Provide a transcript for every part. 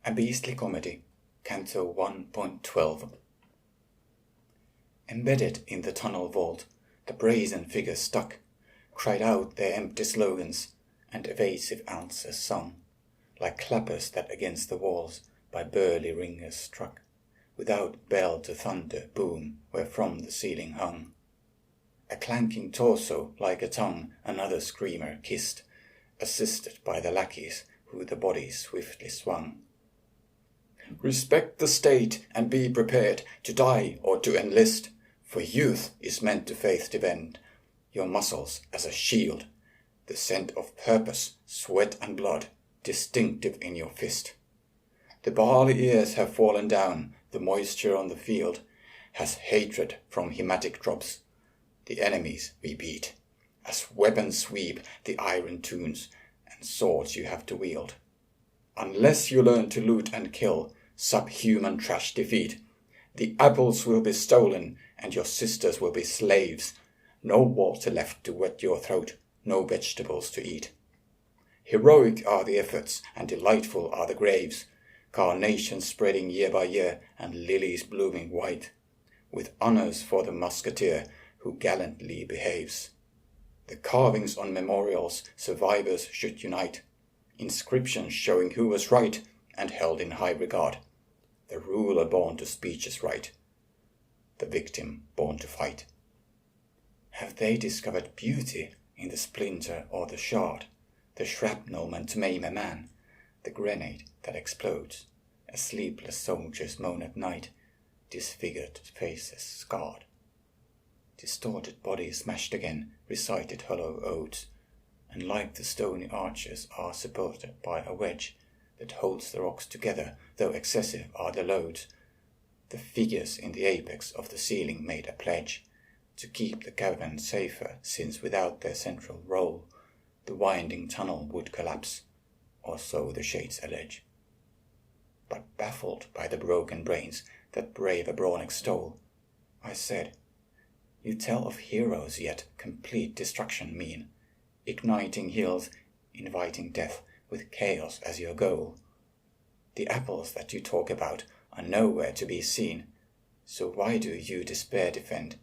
A Beastly Comedy, Canto 1.12. Embedded in the tunnel vault, the brazen figures stuck, cried out their empty slogans, and evasive answers sung, like clappers that against the walls by burly ringers struck, without bell to thunder boom where from the ceiling hung. A clanking torso like a tongue another screamer kissed, assisted by the lackeys who the body swiftly swung. Respect the state and be prepared to die or to enlist, for youth is meant to faith defend your muscles as a shield, the scent of purpose, sweat and blood, distinctive in your fist. The barley ears have fallen down, the moisture on the field has hatred from hematic drops. The enemies we beat, as weapons sweep the iron tunes, and swords you have to wield. Unless you learn to loot and kill, subhuman trash defeat, the apples will be stolen and your sisters will be slaves. No water left to wet your throat, no vegetables to eat. Heroic are the efforts and delightful are the graves, carnations spreading year by year and lilies blooming white, with honours for the musketeer who gallantly behaves. The carvings on memorials survivors should unite, inscriptions showing who was right and held in high regard. The ruler born to speech is right, the victim born to fight. Have they discovered beauty in the splinter or the shard, the shrapnel meant to maim a man, the grenade that explodes, as sleepless soldiers moan at night, disfigured faces scarred? Distorted bodies smashed again, recited hollow odes, and like the stony arches are supported by a wedge that holds the rocks together, though excessive are the loads. The figures in the apex of the ceiling made a pledge to keep the cavern safer, since without their central role the winding tunnel would collapse, or so the shades allege. But baffled by the broken brains that brave Abronic stole, I said, "You tell of heroes, yet complete destruction mean, igniting hills, inviting death, with chaos as your goal. The apples that you talk about are nowhere to be seen, so why do you despair defend,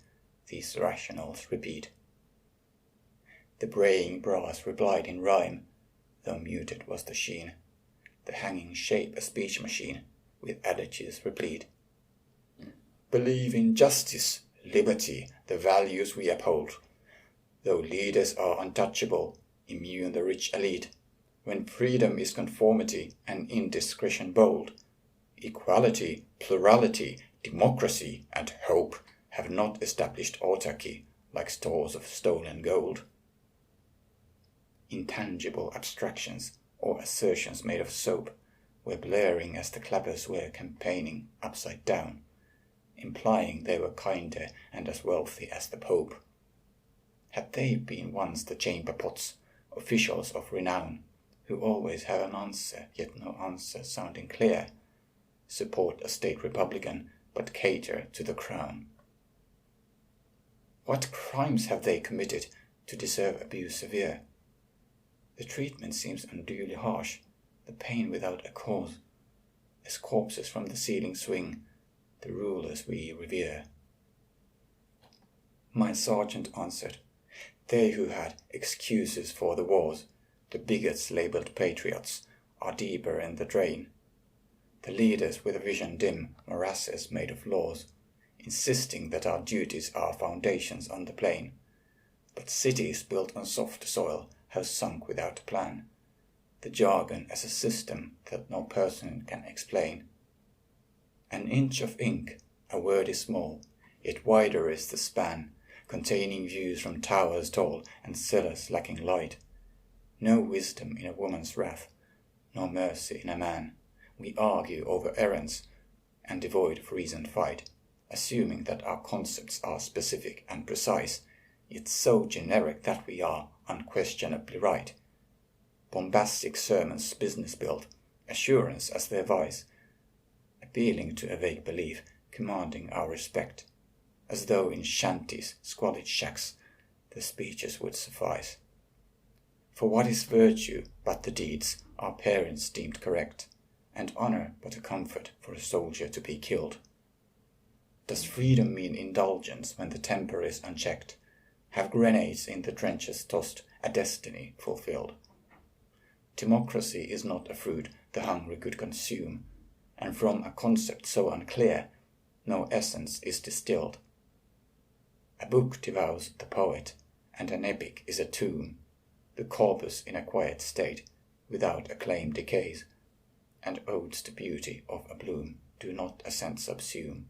these rationals repeat?" The braying brass replied in rhyme, though muted was the sheen, the hanging shape a speech machine, with adages replete. Believe in justice, liberty, the values we uphold, though leaders are untouchable, immune the rich elite. When freedom is conformity and indiscretion bold, equality, plurality, democracy, and hope have not established autarky like stores of stolen gold. Intangible abstractions or assertions made of soap were blaring as the clappers were campaigning upside down, implying they were kinder and as wealthy as the Pope. Had they been once the chamber pots, officials of renown, who always have an answer, yet no answer sounding clear, support a state republican, but cater to the crown? What crimes have they committed to deserve abuse severe? The treatment seems unduly harsh, the pain without a cause, as corpses from the ceiling swing, the rulers we revere. My sergeant answered, "They who had excuses for the wars, the bigots labelled patriots, are deeper in the drain. The leaders with a vision dim, morasses made of laws, insisting that our duties are foundations on the plain. But cities built on soft soil have sunk without a plan, the jargon as a system that no person can explain. An inch of ink, a word is small, yet wider is the span, containing views from towers tall and cellars lacking light. No wisdom in a woman's wrath, nor mercy in a man. We argue over errands and devoid of reasoned fight, assuming that our concepts are specific and precise, yet so generic that we are unquestionably right. Bombastic sermons business-built, assurance as their vice, appealing to a vague belief, commanding our respect, as though in shanties, squalid shacks, the speeches would suffice. For what is virtue but the deeds our parents deemed correct, and honor but a comfort for a soldier to be killed? Does freedom mean indulgence when the temper is unchecked? Have grenades in the trenches tossed a destiny fulfilled? Democracy is not a fruit the hungry could consume, and from a concept so unclear, no essence is distilled. A book devours the poet, and an epic is a tomb. The corpus in a quiet state, without acclaim decays, and odes to beauty of a bloom do not a sense subsume.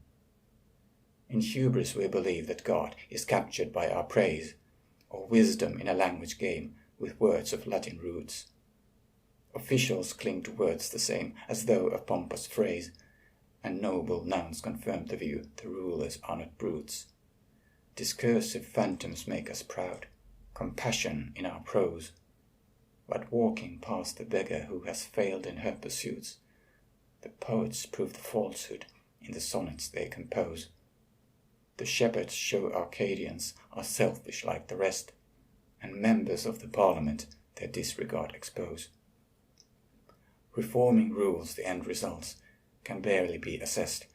In hubris we believe that God is captured by our praise, or wisdom in a language game with words of Latin roots. Officials cling to words the same as though a pompous phrase, and noble nouns confirm the view the rulers are not brutes. Discursive phantoms make us proud, compassion in our prose, but walking past the beggar who has failed in her pursuits, the poets prove the falsehood in the sonnets they compose. The shepherds show Arcadians are selfish like the rest, and members of the parliament their disregard expose. Reforming rules the end results can barely be assessed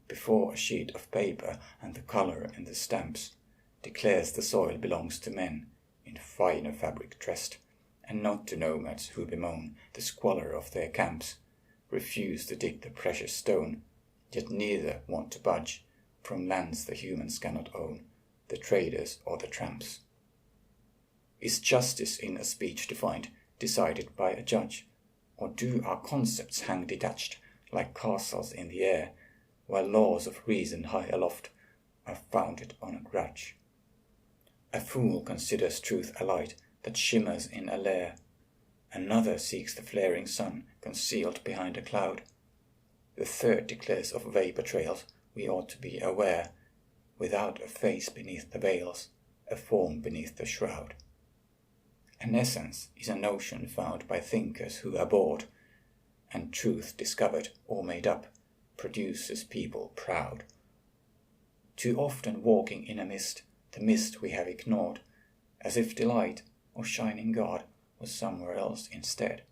before a sheet of paper and the colour in the stamps declares the soil belongs to men in finer fabric dressed, and not to nomads who bemoan the squalor of their camps, refuse to dig the precious stone, yet neither want to budge from lands the humans cannot own, the traders or the tramps. Is justice in a speech defined, decided by a judge, or do our concepts hang detached like castles in the air, while laws of reason high aloft are founded on a grudge? A fool considers truth a light that shimmers in a lair. Another seeks the flaring sun concealed behind a cloud. The third declares of vapour trails we ought to be aware, without a face beneath the veils, a form beneath the shroud. An essence is a notion found by thinkers who are bored, and truth discovered or made up produces people proud. Too often walking in a mist, the mist we have ignored, as if delight or shining God was somewhere else instead.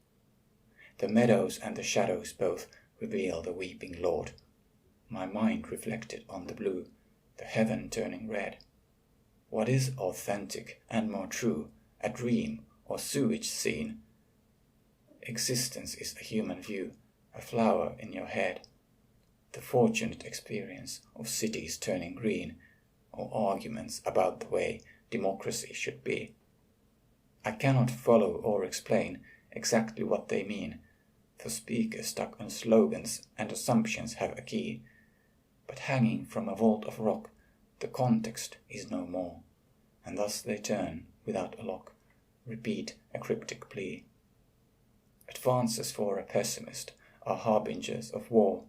The meadows and the shadows both reveal the weeping Lord. My mind reflected on the blue, the heaven turning red. What is authentic and more true, a dream or sewage scene? Existence is a human view, a flower in your head, the fortunate experience of cities turning green, or arguments about the way democracy should be. I cannot follow or explain exactly what they mean, for speakers stuck on slogans and assumptions have a key, but hanging from a vault of rock, the context is no more, and thus they turn without a lock, repeat a cryptic plea. Advances for a pessimist are harbingers of war,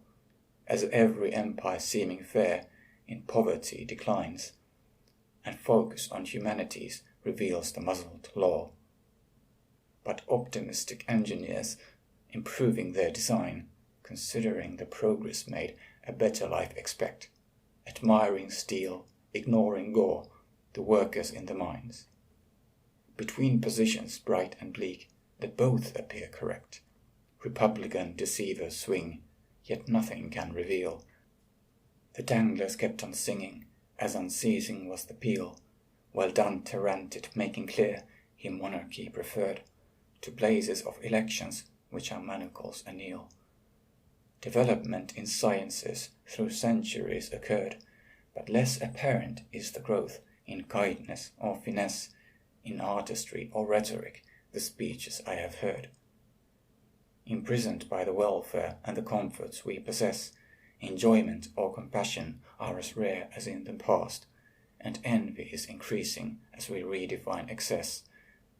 as every empire seeming fair in poverty declines, and focus on humanities reveals the muzzled law. But optimistic engineers, improving their design, considering the progress made, a better life expect, admiring steel, ignoring gore, the workers in the mines. Between positions bright and bleak, let both appear correct. Republican deceivers swing, yet nothing can reveal. The danglers kept on singing, as unceasing was the peal, while Dante ranted, making clear he monarchy preferred to blazes of elections which are manacles anneal. Development in sciences through centuries occurred, but less apparent is the growth in kindness or finesse, in artistry or rhetoric, the speeches I have heard. Imprisoned by the welfare and the comforts we possess, enjoyment or compassion are as rare as in the past, and envy is increasing as we redefine excess,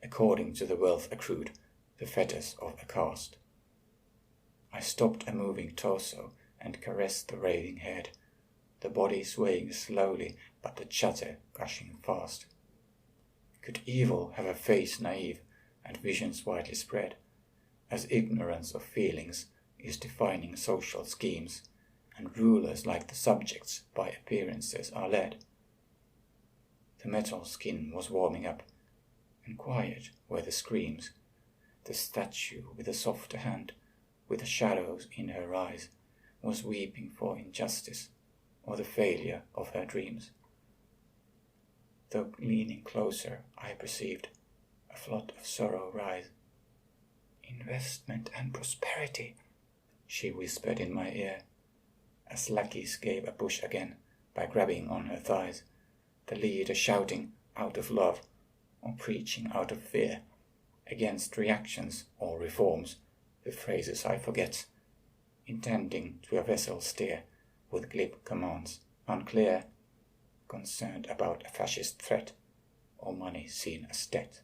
according to the wealth accrued, the fetters of a caste. I stopped a moving torso and caressed the raving head, the body swaying slowly but the chatter gushing fast. Could evil have a face naive and visions widely spread, as ignorance of feelings is defining social schemes, and rulers like the subjects by appearances are led? The metal skin was warming up, and quiet were the screams. The statue with a softer hand with shadows in her eyes, was weeping for injustice or the failure of her dreams. Though leaning closer, I perceived a flood of sorrow rise. "Investment and prosperity," she whispered in my ear, as lackeys gave a push again by grabbing on her thighs, the leader shouting out of love or preaching out of fear, against reactions or reforms, the phrases I forget, intending to a vessel steer with glib commands, unclear, concerned about a fascist threat or money seen as debt.